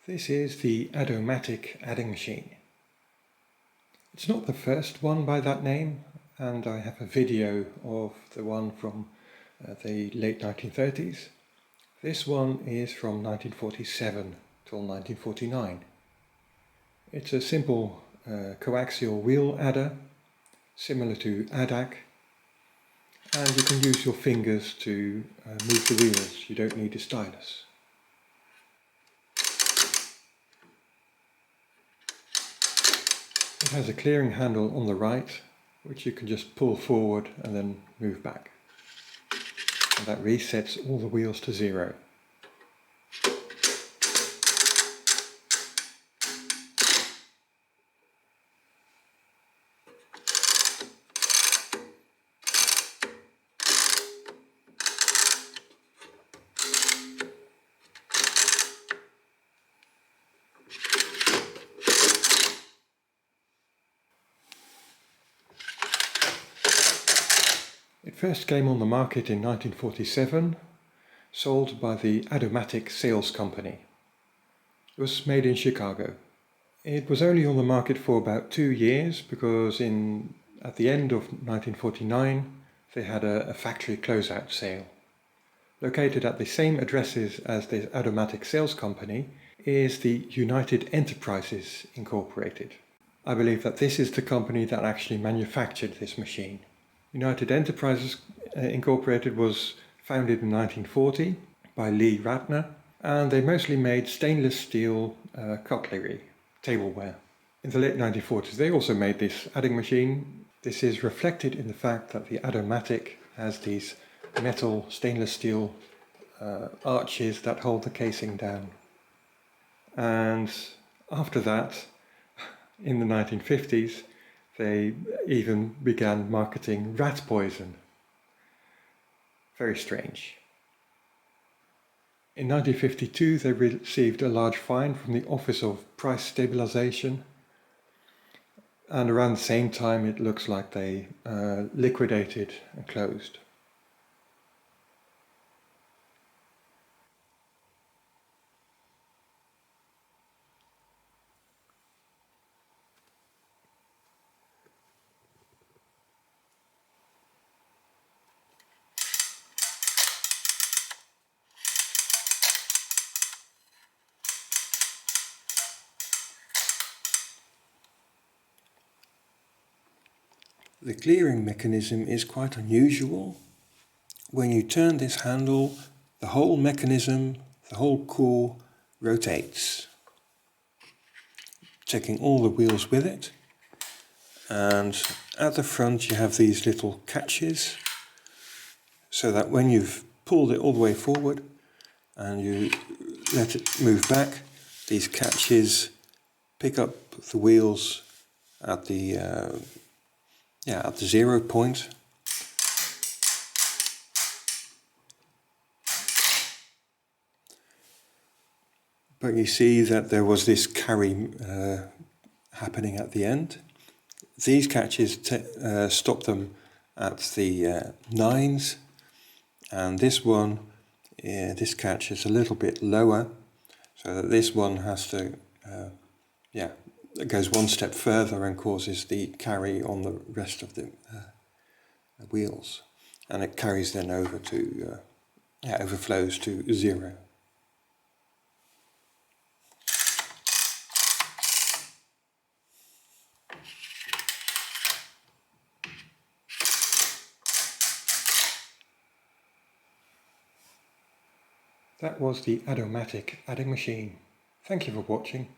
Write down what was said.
This is the Add-O-Matic adding machine. It's not the first one by that name, and I have a video of the one from the late 1930s. This one is from 1947 till 1949. It's a simple coaxial wheel adder, similar to Add-O-Matic, and you can use your fingers to move the wheels. You don't need a stylus. It has a clearing handle on the right, which you can just pull forward and then move back. And that resets all the wheels to 0. It first came on the market in 1947, sold by the Add-O-Matic sales company. It was made in Chicago. It was only on the market for about 2 years because at the end of 1949 they had a factory closeout sale. Located at the same addresses as the Add-O-Matic sales company is the United Enterprises Incorporated. I believe that this is the company that actually manufactured this machine. United Enterprises Incorporated was founded in 1940 by Lee Ratner, and they mostly made stainless steel cutlery, tableware. In the late 1940s they also made this adding machine. This is reflected in the fact that the Add-O-Matic has these metal stainless steel arches that hold the casing down. And after that, in the 1950s, they even began marketing rat poison. Very strange. In 1952 they received a large fine from the Office of Price Stabilization, and around the same time it looks like they liquidated and closed. The clearing mechanism is quite unusual. When you turn this handle, the whole mechanism, the whole core rotates, taking all the wheels with it. And at the front you have these little catches, so that when you've pulled it all the way forward and you let it move back, these catches pick up the wheels at the 0 point. But you see that there was this carry happening at the end. These catches stop them at the 9s, and this one, this catch is a little bit lower, so that this one has to, it goes one step further and causes the carry on the rest of the wheels, and it carries then over to, overflows to 0. That was the Add-O-Matic adding machine. Thank you for watching.